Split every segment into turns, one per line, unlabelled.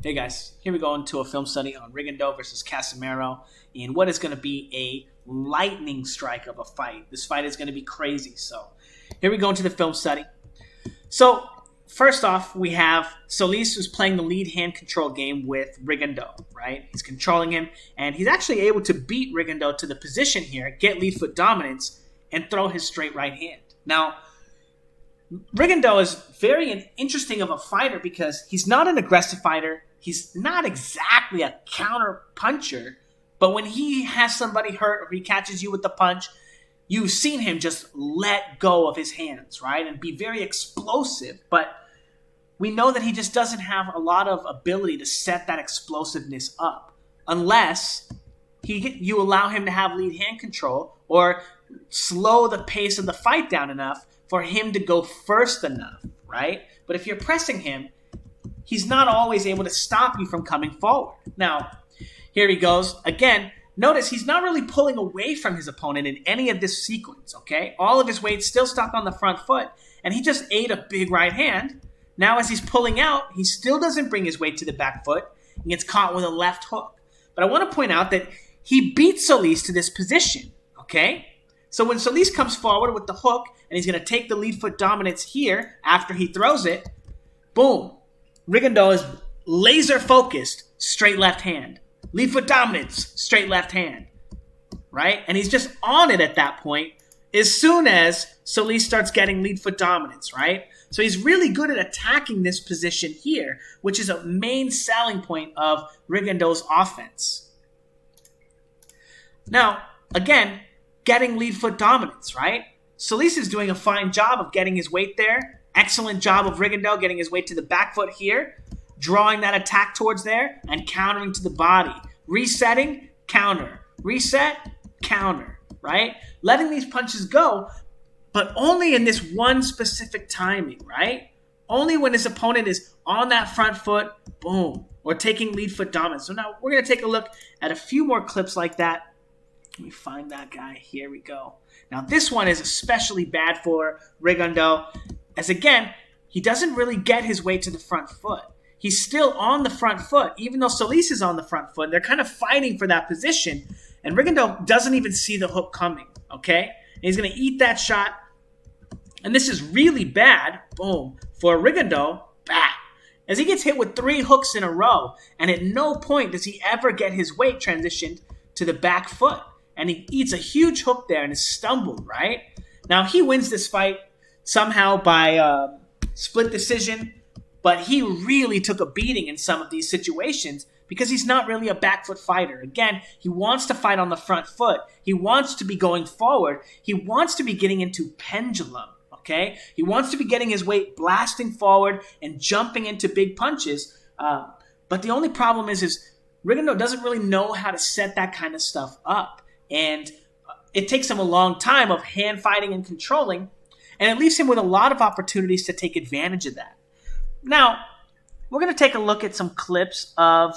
Hey guys, here we go into a film study on Rigondeaux versus Casimero in what is going to be a lightning strike of a fight. This fight is going to be crazy. So here we go into the film study. So first off, we have Solis, who's playing the lead hand control game with Rigondeaux, right? He's controlling him, and he's actually able to beat Rigondeaux to the position here, get lead foot dominance, and throw his straight right hand. Now, Rigondeaux is very interesting of a fighter because he's not an aggressive fighter. He's not exactly a counter puncher, but when he has somebody hurt or he catches you with the punch, you've seen him just let go of his hands, right? And be very explosive, but we know that he just doesn't have a lot of ability to set that explosiveness up unless you allow him to have lead hand control or slow the pace of the fight down enough for him to go first enough, right? But if you're pressing him, he's not always able to stop you from coming forward. Now, here he goes. Again, notice he's not really pulling away from his opponent in any of this sequence, okay? All of his weight's still stuck on the front foot, and he just ate a big right hand. Now, as he's pulling out, he still doesn't bring his weight to the back foot and gets caught with a left hook. But I want to point out that he beat Solis to this position, okay? So when Solis comes forward with the hook, and he's going to take the lead foot dominance here after he throws it, boom. Rigondeaux is laser focused, straight left hand. Lead foot dominance, straight left hand. Right? And he's just on it at that point as soon as Solis starts getting lead foot dominance, right? So he's really good at attacking this position here, which is a main selling point of Rigondeaux's offense. Now, again, getting lead foot dominance, right? Solis is doing a fine job of getting his weight there. Excellent job of Rigondeaux getting his weight to the back foot here, drawing that attack towards there, and countering to the body. Resetting, counter. Reset, counter, right? Letting these punches go, but only in this one specific timing, right? Only when his opponent is on that front foot, boom, or taking lead foot dominance. So now we're going to take a look at a few more clips like that. Let me find that guy. Here we go. Now, this one is especially bad for Rigondeaux, as again, he doesn't really get his weight to the front foot. He's still on the front foot, even though Solis is on the front foot. They're kind of fighting for that position, and Rigondeaux doesn't even see the hook coming, okay? And he's going to eat that shot, and this is really bad, boom, for Rigondeaux, bah, as he gets hit with 3 hooks in a row, and at no point does he ever get his weight transitioned to the back foot. And he eats a huge hook there and is stumbled, right? Now, he wins this fight somehow by split decision, but he really took a beating in some of these situations because he's not really a back foot fighter. Again, he wants to fight on the front foot. He wants to be going forward. He wants to be getting into pendulum, okay? He wants to be getting his weight blasting forward and jumping into big punches. But the only problem is Rigondeaux doesn't really know how to set that kind of stuff up. And it takes him a long time of hand fighting and controlling, and it leaves him with a lot of opportunities to take advantage of that. Now, we're going to take a look at some clips of,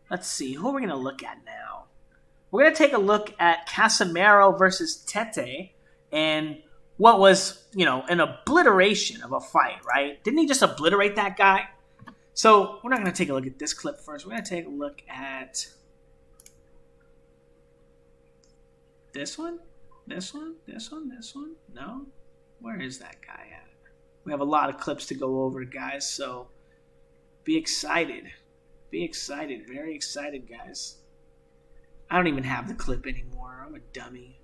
let's see, who are we going to look at now? We're going to take a look at Casimero versus Tete, and what was, an obliteration of a fight, right? Didn't he just obliterate that guy? So we're not going to take a look at this clip first. We're going to take a look at this one? No? Where is that guy at? We have a lot of clips to go over, guys, so be excited. Be excited. Very excited, guys. I don't even have the clip anymore. I'm a dummy.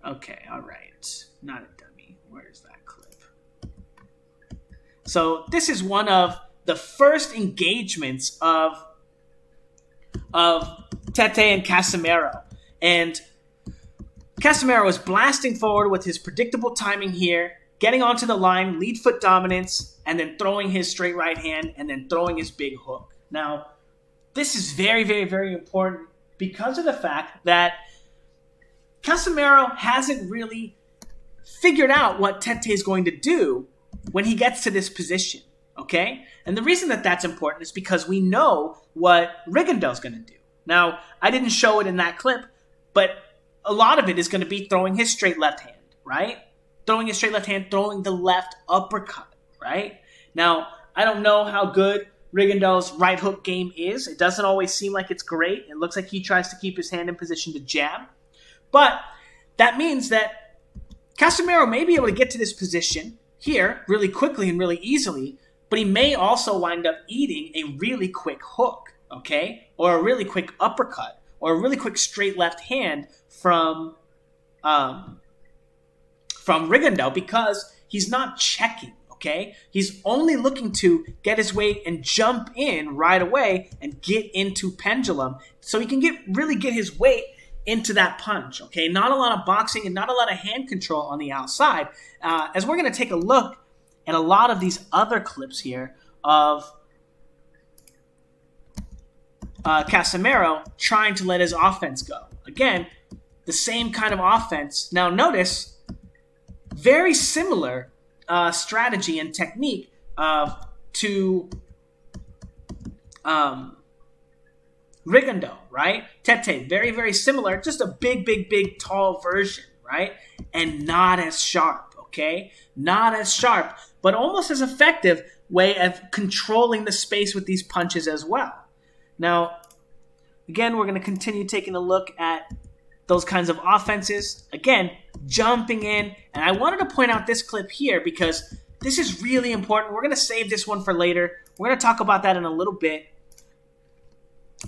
Okay, all right. Not a dummy. Where is that clip? So this is one of the first engagements of Tete and Casimero. And Casimero is blasting forward with his predictable timing here, getting onto the line, lead foot dominance, and then throwing his straight right hand, and then throwing his big hook. Now, this is very, very, very important because of the fact that Casimero hasn't really figured out what Tete is going to do when he gets to this position, okay? And the reason that that's important is because we know what Rigondeaux is going to do. Now, I didn't show it in that clip, but a lot of it is going to be throwing his straight left hand, right? Throwing his straight left hand, throwing the left uppercut, right? Now, I don't know how good Rigondeaux's right hook game is. It doesn't always seem like it's great. It looks like he tries to keep his hand in position to jab. But that means that Casimero may be able to get to this position here really quickly and really easily, but he may also wind up eating a really quick hook, okay? Or a really quick uppercut, or a really quick straight left hand from Rigondeaux, because he's not checking, okay? He's only looking to get his weight and jump in right away and get into pendulum so he can really get his weight into that punch, okay? Not a lot of boxing and not a lot of hand control on the outside. As we're going to take a look at a lot of these other clips here of Casimero trying to let his offense go. Again, the same kind of offense. Now notice, very similar strategy and technique to Rigondeaux, right? Tete, very, very similar, just a big, big, big, tall version, right? And not as sharp, okay? Not as sharp, but almost as effective way of controlling the space with these punches as well. Now, again, we're going to continue taking a look at those kinds of offenses. Again, jumping in. And I wanted to point out this clip here because this is really important. We're going to save this one for later. We're going to talk about that in a little bit.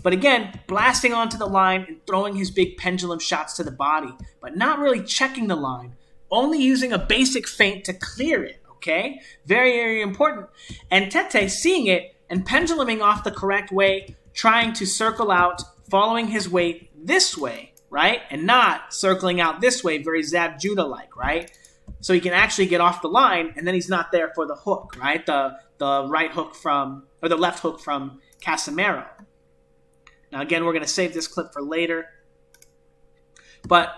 But again, blasting onto the line and throwing his big pendulum shots to the body, but not really checking the line, only using a basic feint to clear it, okay? Very, very important. And Tete seeing it and penduluming off the correct way, trying to circle out, following his weight this way, right? And not circling out this way, very Zab Judah-like, right? So he can actually get off the line, and then he's not there for the hook, right? The right hook from, or the left hook from Casimero. Now, again, we're going to save this clip for later. But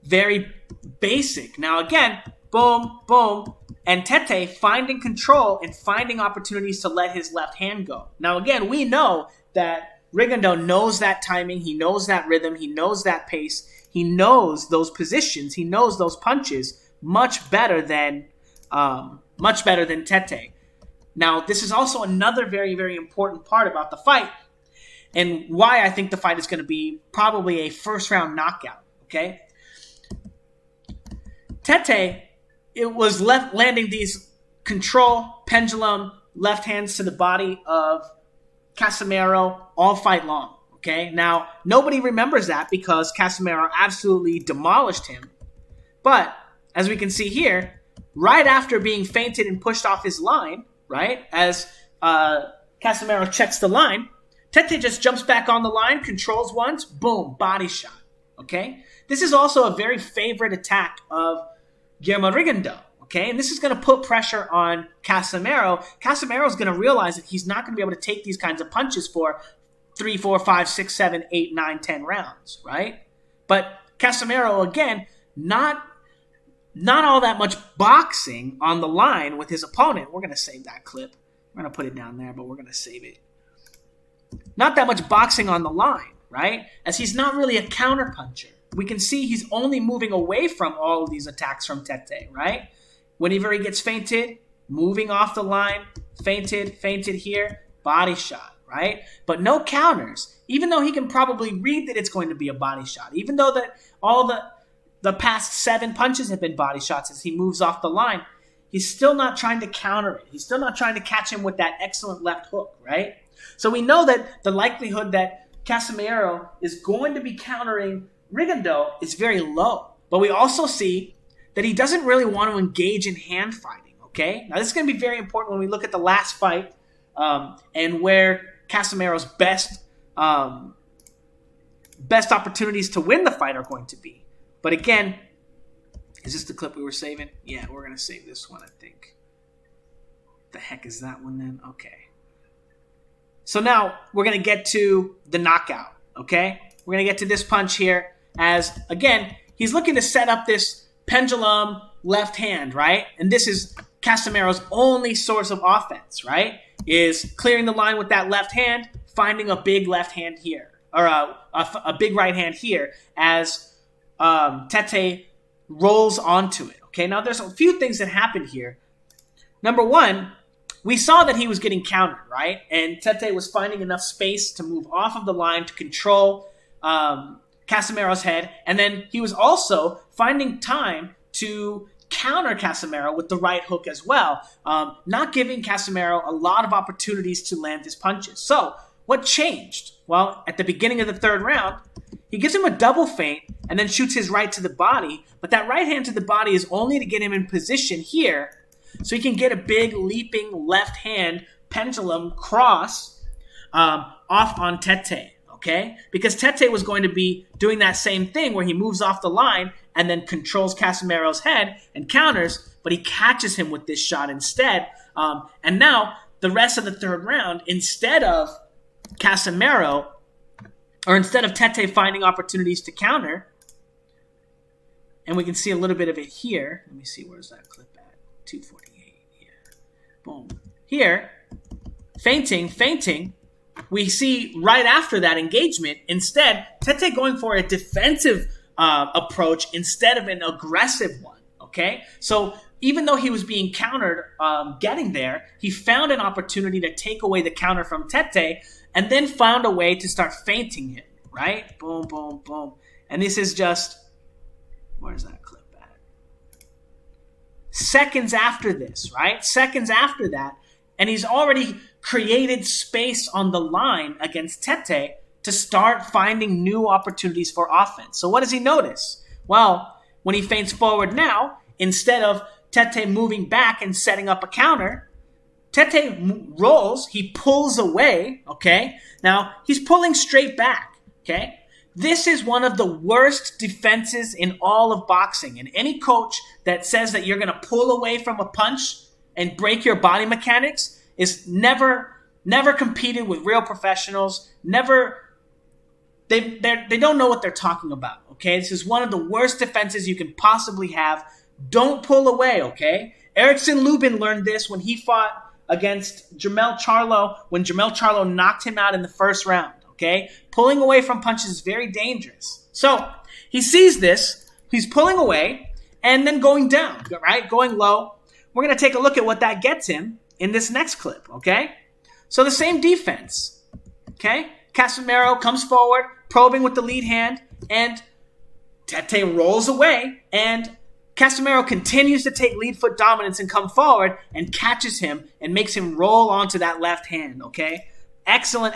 very basic. Now, again, boom, boom. And Tete finding control and finding opportunities to let his left hand go. Now, again, we know that Rigondeaux knows that timing. He knows that rhythm. He knows that pace. He knows those positions. He knows those punches much better than Tete. Now, this is also another very, very important part about the fight, and why I think the fight is going to be probably a first-round knockout, okay? Tete, it was landing these control, pendulum, left hands to the body of Casimero all fight long, okay? Now, nobody remembers that because Casimero absolutely demolished him. But, as we can see here, right after being feinted and pushed off his line, right, as Casimero checks the line, Tete just jumps back on the line, controls once, boom, body shot, okay? This is also a very favorite attack of Guillermo Rigondeaux, okay? And this is going to put pressure on Casimero. Casimero is going to realize that he's not going to be able to take these kinds of punches for 3, 4, 5, 6, 7, 8, 9, 10 rounds, right? But Casimero, again, not all that much boxing on the line with his opponent. We're going to save that clip. We're going to put it down there, but we're going to save it. Not that much boxing on the line, right? As he's not really a counterpuncher. We can see he's only moving away from all of these attacks from Tete, right? Whenever he gets feinted, moving off the line, feinted here, body shot, right? But no counters, even though he can probably read that it's going to be a body shot. Even though that all the past 7 punches have been body shots as he moves off the line, he's still not trying to counter it. He's still not trying to catch him with that excellent left hook, right? So we know that the likelihood that Casimero is going to be countering Rigondeaux is very low. But we also see that he doesn't really want to engage in hand fighting, okay? Now this is going to be very important when we look at the last fight and where Casimero's best opportunities to win the fight are going to be. But again, is this the clip we were saving? Yeah, we're going to save this one, I think. The heck is that one then? Okay. So now we're going to get to the knockout, okay? We're going to get to this punch here as, again, he's looking to set up this pendulum left hand, right? And this is Casimero's only source of offense, right? Is clearing the line with that left hand, finding a big left hand here, or a big right hand here as Tete rolls onto it, okay? Now, there's a few things that happen here. Number one, we saw that he was getting countered, right? And Tete was finding enough space to move off of the line to control Casamero's head. And then he was also finding time to counter Casimero with the right hook as well, not giving Casimero a lot of opportunities to land his punches. So what changed? Well, at the beginning of the third round, he gives him a double feint and then shoots his right to the body. But that right hand to the body is only to get him in position here so he can get a big leaping left hand pendulum cross off on Tete, okay? Because Tete was going to be doing that same thing where he moves off the line and then controls Casimero's head and counters, but he catches him with this shot instead. And now, the rest of the third round, instead of Casimero, or instead of Tete finding opportunities to counter, and we can see a little bit of it here. Let me see, where's that clip at? 248, yeah. Boom. Here, feinting, we see right after that engagement, instead, Tete going for a defensive approach instead of an aggressive one, okay? So even though he was being countered getting there, he found an opportunity to take away the counter from Tete and then found a way to start feinting him, right? Boom, boom, boom. And this is just, where's that clip at? Seconds after this, right? Seconds after that, and he's already created space on the line against Tete to start finding new opportunities for offense. So what does he notice? Well, when he feints forward now, instead of Tete moving back and setting up a counter, Tete rolls, he pulls away, okay? Now, he's pulling straight back, okay? This is one of the worst defenses in all of boxing. And any coach that says that you're going to pull away from a punch and break your body mechanics is never competed with real professionals, they don't know what they're talking about, okay? This is one of the worst defenses you can possibly have. Don't pull away, okay? Erickson Lubin learned this when he fought against Jermell Charlo, when Jermell Charlo knocked him out in the first round, okay? Pulling away from punches is very dangerous. So he sees this, he's pulling away, and then going down, right? Going low. We're going to take a look at what that gets him in this next clip, okay? So the same defense, okay? Casimero comes forward, probing with the lead hand, and Tete rolls away, and Casimero continues to take lead foot dominance and come forward and catches him and makes him roll onto that left hand, okay? Excellent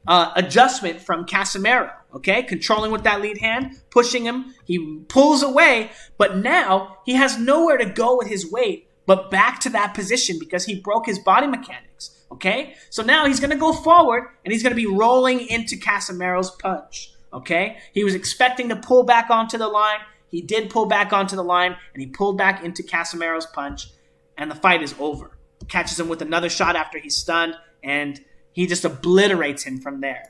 adjustment from Casimero, okay? Controlling with that lead hand, pushing him, he pulls away, but now he has nowhere to go with his weight but back to that position because he broke his body mechanics. Okay, so now he's going to go forward and he's going to be rolling into Casimero's punch. Okay, he was expecting to pull back onto the line. He did pull back onto the line and he pulled back into Casimero's punch, and the fight is over. Catches him with another shot after he's stunned, and he just obliterates him from there.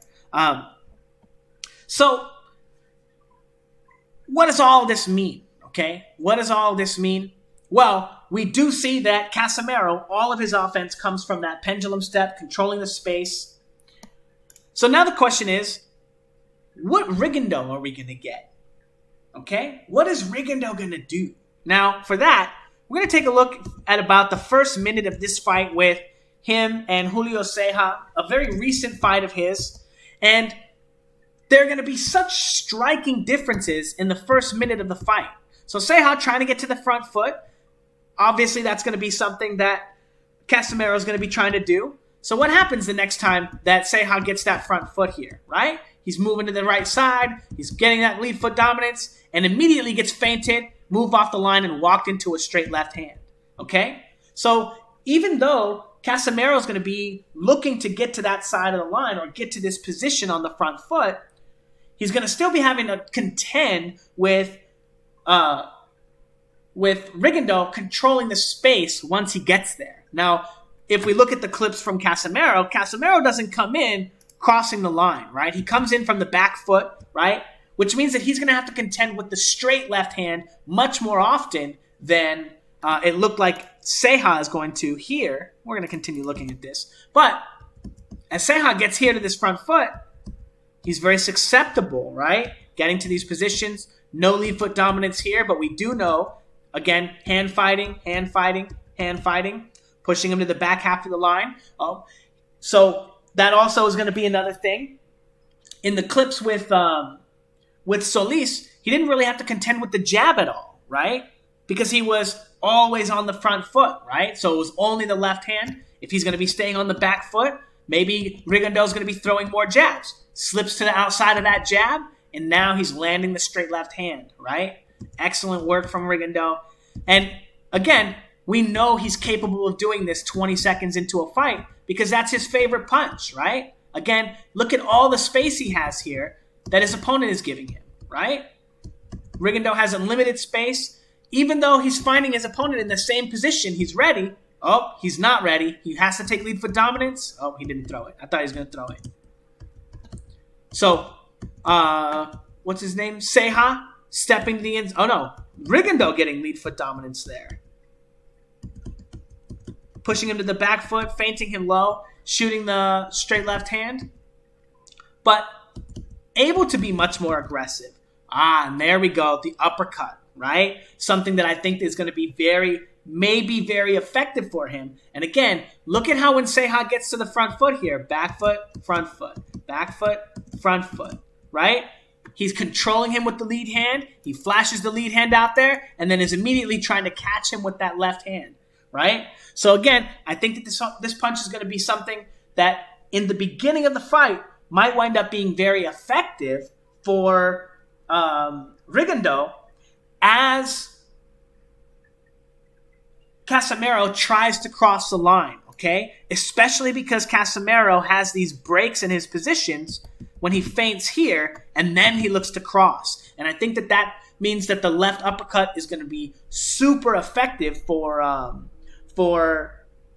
So, what does all this mean? Okay, what does all this mean? Well, we do see that Casimero, all of his offense comes from that pendulum step, controlling the space. So now the question is, what Rigondeaux are we going to get? Okay? What is Rigondeaux going to do? Now, for that, we're going to take a look at about the first minute of this fight with him and Julio Ceja, a very recent fight of his. And there are going to be such striking differences in the first minute of the fight. So Ceja trying to get to the front foot. Obviously, that's going to be something that Casimero is going to be trying to do. So what happens the next time that Ceja gets that front foot here, right? He's moving to the right side. He's getting that lead foot dominance and immediately gets feinted, moved off the line, and walked into a straight left hand, okay? So even though Casimero is going to be looking to get to that side of the line or get to this position on the front foot, he's going to still be having to contend with Rigondeaux controlling the space once he gets there. Now, if we look at the clips from Casimero, Casimero doesn't come in crossing the line, right? He comes in from the back foot, right? Which means that he's going to have to contend with the straight left hand much more often than it looked like Ceja is going to here. We're going to continue looking at this. But as Ceja gets here to this front foot, he's very susceptible, right? Getting to these positions. No lead foot dominance here, but we do know, again, hand fighting. pushing him to the back half of the line. Oh, so that also is going to be another thing. In the clips with Solis, he didn't really have to contend with the jab at all, right? Because he was always on the front foot, right? So it was only the left hand. If he's going to be staying on the back foot, maybe Rigondeaux is going to be throwing more jabs. Slips to the outside of that jab, and now he's landing the straight left hand, right? Excellent work from Rigondeaux. And again, we know he's capable of doing this 20 seconds into a fight because that's his favorite punch, right? Again, look at all the space he has here that his opponent is giving him, right? Rigondeaux has unlimited space. Even though he's finding his opponent in the same position, he's ready. Oh, he's not ready. He has to take lead foot dominance. Oh, he didn't throw it. I thought he was going to throw it. So, what's his name? Ceja stepping to the ends. Oh, no. Rigondeaux getting lead foot dominance there. Pushing him to the back foot, feinting him low, shooting the straight left hand. But able to be much more aggressive. And there we go. The uppercut, right? Something that I think is going to be maybe very effective for him. And again, look at how when Ceja gets to the front foot here. Back foot, front foot. Back foot, front foot. Right? He's controlling him with the lead hand. He flashes the lead hand out there and then is immediately trying to catch him with that left hand. Right? So again, I think that this punch is going to be something that in the beginning of the fight might wind up being very effective for Rigondeaux as Casimero tries to cross the line, okay? Especially because Casimero has these breaks in his positions when he feints here and then he looks to cross. And I think that means that the left uppercut is going to be super effective for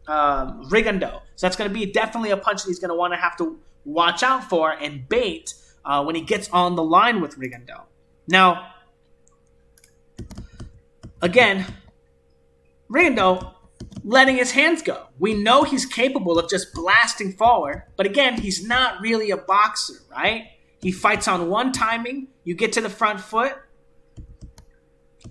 Rigondeaux. So that's going to be definitely a punch that he's going to want to have to watch out for and bait when he gets on the line with Rigondeaux. Now, again, Rigondeaux letting his hands go. We know he's capable of just blasting forward, but again, he's not really a boxer, right? He fights on one timing, you get to the front foot,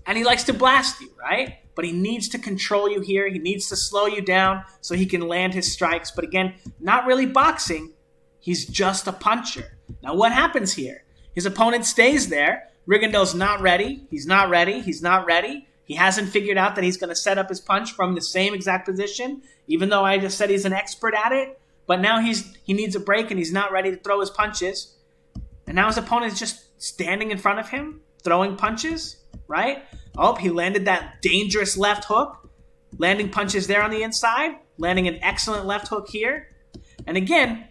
and he likes to blast you, right? But he needs to control you here. He needs to slow you down so he can land his strikes. But again, not really boxing. He's just a puncher. Now, what happens here? His opponent stays there. Rigondeaux's not ready. He's not ready. He's not ready. He hasn't figured out that he's going to set up his punch from the same exact position, even though I just said he's an expert at it. But now he needs a break, and he's not ready to throw his punches. And now his opponent is just standing in front of him, throwing punches, right? Oh, he landed that dangerous left hook, landing punches there on the inside, landing an excellent left hook here. And again,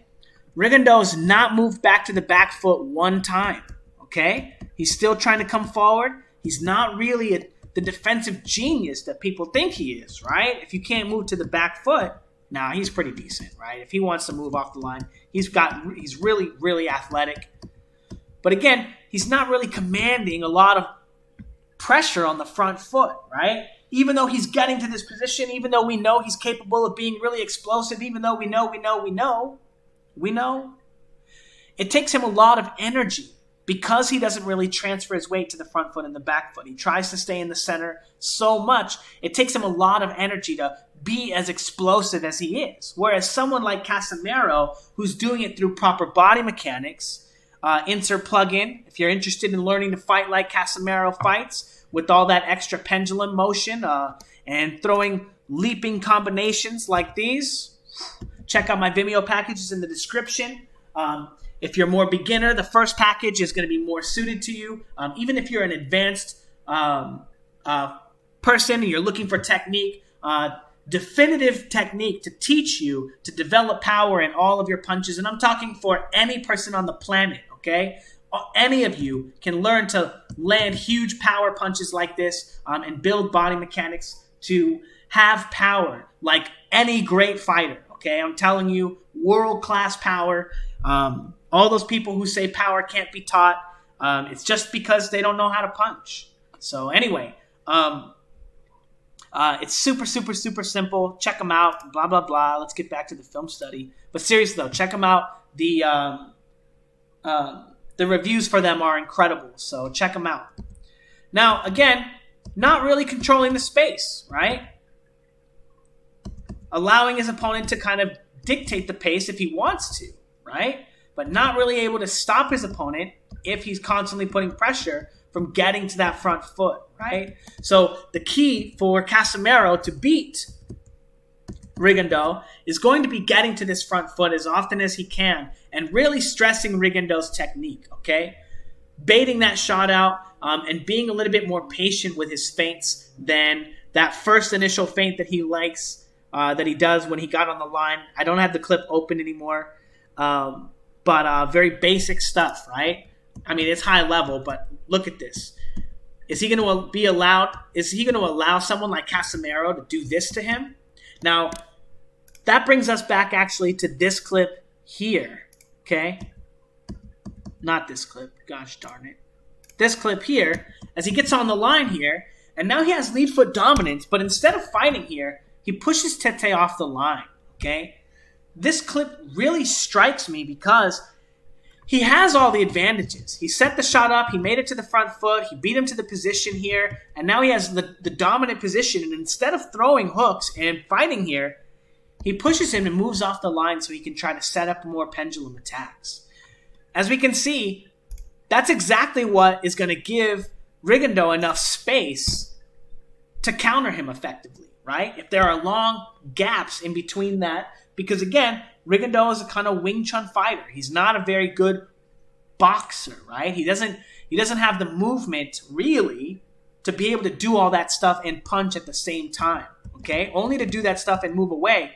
Rigondeaux's not moved back to the back foot one time, okay? He's still trying to come forward. He's not really the defensive genius that people think he is, right? If you can't move to the back foot, nah, he's pretty decent, right? If he wants to move off the line, he's really, really athletic. But again, he's not really commanding a lot of pressure on the front foot, right? Even though he's getting to this position, even though we know he's capable of being really explosive, even though we know, it takes him a lot of energy because he doesn't really transfer his weight to the front foot and the back foot. He tries to stay in the center so much. It takes him a lot of energy to be as explosive as he is. Whereas someone like Casimero, who's doing it through proper body mechanics, insert plug-in, if you're interested in learning to fight like Casimero fights, with all that extra pendulum motion and throwing leaping combinations like these, check out my Vimeo packages in the description. If you're more beginner, the first package is going to be more suited to you. Even if you're an advanced person and you're looking for technique, definitive technique to teach you to develop power in all of your punches. And I'm talking for any person on the planet, okay? Any of you can learn to land huge power punches like this and build body mechanics to have power like any great fighter, okay? I'm telling you, world-class power. All those people who say power can't be taught, it's just because they don't know how to punch. So anyway, it's super, super, super simple. Check them out, blah, blah, blah. Let's get back to the film study. But seriously, though, check them out. The reviews for them are incredible, so check them out. Now, again, not really controlling the space, right? allowing his opponent to kind of dictate the pace if he wants to, right? But not really able to stop his opponent if he's constantly putting pressure from getting to that front foot, right? So the key for Casimero to beat Rigondeaux is going to be getting to this front foot as often as he can and really stressing Rigondeaux's technique, okay? Baiting that shot out and being a little bit more patient with his feints than that first initial feint that he likes, that he does when he got on the line. I don't have the clip open anymore, but very basic stuff, right? I mean, it's high level, but look at this. Is he going to be allowed? Is he going to allow someone like Casimero to do this to him? Now, that brings us back actually to this clip here, okay? Not this clip. Gosh darn it. This clip here, as he gets on the line here, and now he has lead foot dominance, but instead of fighting here, he pushes Tete off the line, okay? This clip really strikes me because he has all the advantages. He set the shot up, he made it to the front foot, he beat him to the position here, and now he has the dominant position, and instead of throwing hooks and fighting here, he pushes him and moves off the line so he can try to set up more pendulum attacks. As we can see, that's exactly what is going to give Rigondeaux enough space to counter him effectively, right? If there are long gaps in between that, because again, Rigondeaux is a kind of Wing Chun fighter. He's not a very good boxer, right? He doesn't have the movement really to be able to do all that stuff and punch at the same time, okay? Only to do that stuff and move away.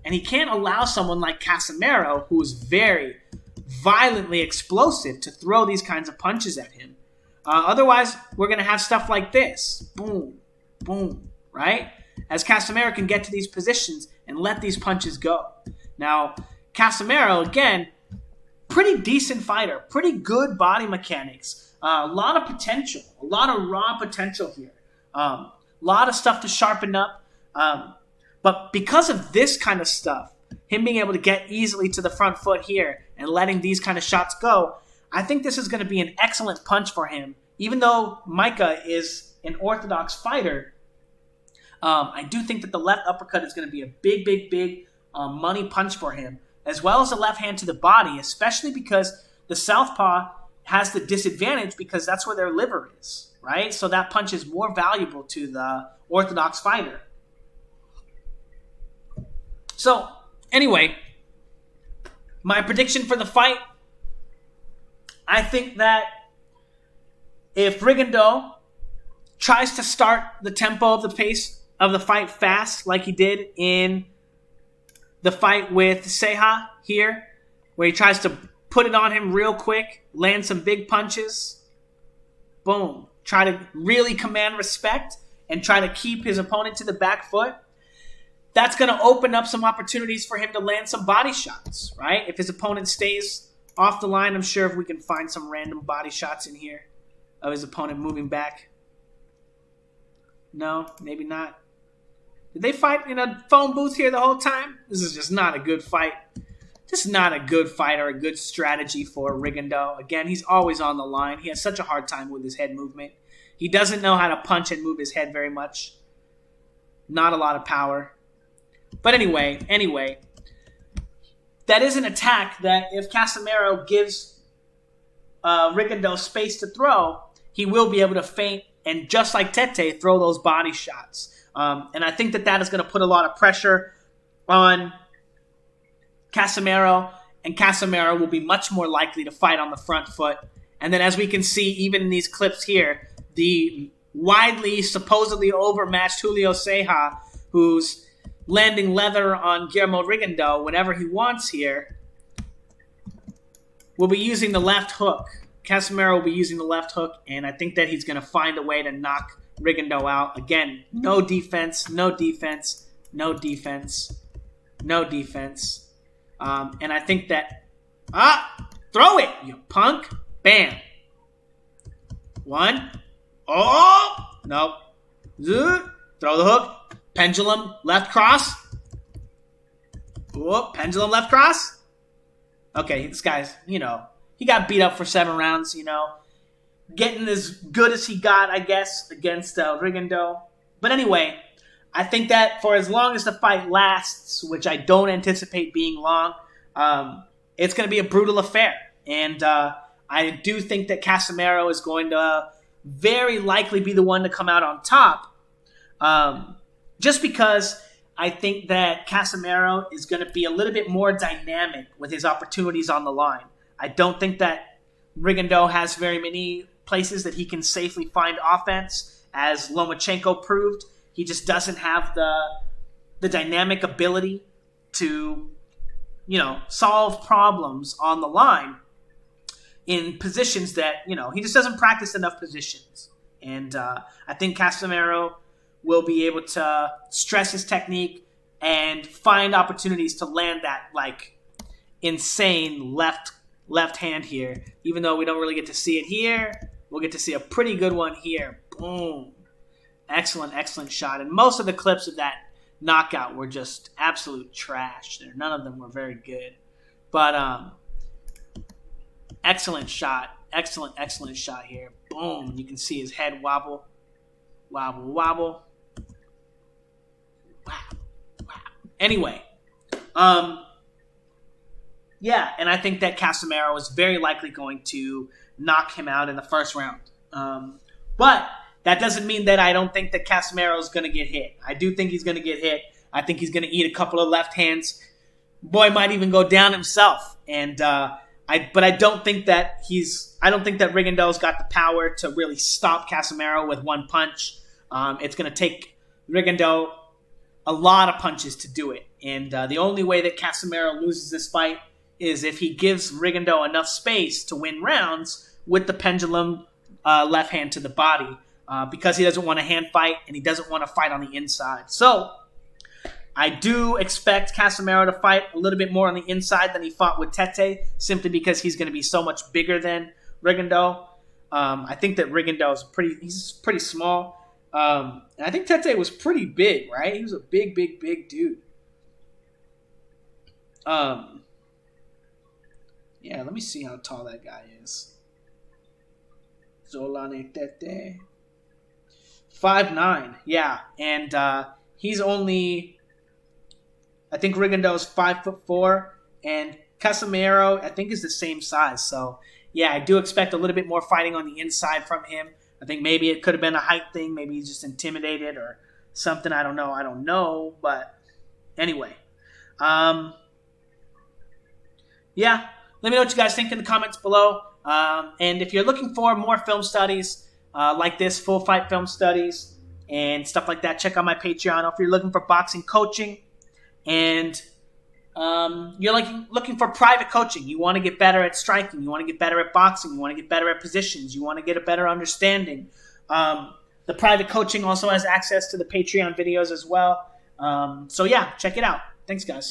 And he can't allow someone like Casimero, who is very violently explosive, to throw these kinds of punches at him. Otherwise, we're going to have stuff like this. Boom, boom, right? As Casimero can get to these positions and let these punches go. Now, Casimero, again, pretty decent fighter, pretty good body mechanics, a lot of potential, a lot of raw potential here, a lot of stuff to sharpen up. But because of this kind of stuff, him being able to get easily to the front foot here and letting these kind of shots go, I think this is going to be an excellent punch for him. Even though Micah is an orthodox fighter, I do think that the left uppercut is going to be a big money punch for him, as well as a left hand to the body, especially because the southpaw has the disadvantage because that's where their liver is, right? So that punch is more valuable to the orthodox fighter. So, anyway, my prediction for the fight, I think that if Rigondeaux tries to start the tempo of the pace of the fight fast like he did in the fight with Ceja here, where he tries to put it on him real quick, land some big punches, boom, try to really command respect and try to keep his opponent to the back foot, that's going to open up some opportunities for him to land some body shots, right? If his opponent stays off the line, I'm sure if we can find some random body shots in here of his opponent moving back. No, maybe not. Did they fight in a phone booth here the whole time? This is just not a good fight. Just not a good fight or a good strategy for Rigondeaux. Again, he's always on the line. He has such a hard time with his head movement. He doesn't know how to punch and move his head very much. Not a lot of power. But anyway, that is an attack that if Casimero gives Rigondeaux space to throw, he will be able to feint and, just like Tete, throw those body shots. And I think that is going to put a lot of pressure on Casimero, and Casimero will be much more likely to fight on the front foot. And then as we can see, even in these clips here, the widely, supposedly overmatched Julio Ceja, who's landing leather on Guillermo Rigondeaux whenever he wants here, will be using the left hook. Casimero will be using the left hook, and I think that he's going to find a way to knock Rigondeaux out. Again, no defense. And I think that... throw it, you punk. Bam. One. Oh! Nope. Throw the hook. Pendulum, left cross. Whoop, pendulum, left cross. Okay, this guy's, he got beat up for 7 rounds, getting as good as he got, I guess, against Rigondeaux. But anyway, I think that for as long as the fight lasts, which I don't anticipate being long, it's going to be a brutal affair. And I do think that Casimero is going to very likely be the one to come out on top. Just because I think that Casimero is going to be a little bit more dynamic with his opportunities on the line. I don't think that Rigondeaux has very many places that he can safely find offense, as Lomachenko proved. He just doesn't have the dynamic ability to, solve problems on the line in positions that, he just doesn't practice enough positions. And I think Casimero will be able to stress his technique and find opportunities to land that, insane left hand here. Even though we don't really get to see it here, we'll get to see a pretty good one here. Boom. Excellent, excellent shot. And most of the clips of that knockout were just absolute trash. None of them were very good. But excellent shot. Excellent, excellent shot here. Boom. You can see his head wobble. Wobble, wobble. Wow. Wow. Anyway. Yeah, and I think that Casimero is very likely going to knock him out in the first round. But that doesn't mean that I don't think that Casimero is going to get hit. I do think he's going to get hit. I think he's going to eat a couple of left hands. Boy might even go down himself. And but I don't think that Rigondeaux's got the power to really stop Casimero with one punch. It's going to take Rigondeaux a lot of punches to do it. And the only way that Casimero loses this fight is if he gives Rigondeaux enough space to win rounds with the pendulum left hand to the body. Because he doesn't want a hand fight and he doesn't want to fight on the inside. So I do expect Casimero to fight a little bit more on the inside than he fought with Tete, simply because he's going to be so much bigger than Rigondeaux. I think that Rigondeaux is pretty small. And I think Tete was pretty big, right? He was a big, big, big dude. Yeah, let me see how tall that guy is. Zolane Tete. 5'9", yeah, and he's only, I think Rigondeaux's 5'4", and Casimero, I think, is the same size. So, yeah, I do expect a little bit more fighting on the inside from him. I think maybe it could have been a height thing. Maybe he's just intimidated or something. I don't know. But anyway, yeah, let me know what you guys think in the comments below. And if you're looking for more film studies, like this, full fight film studies and stuff like that, check out my Patreon. Or if you're looking for boxing coaching and you're looking for private coaching, you want to get better at striking, you want to get better at boxing, you want to get better at positions, you want to get a better understanding. The private coaching also has access to the Patreon videos as well. So yeah, check it out. Thanks, guys.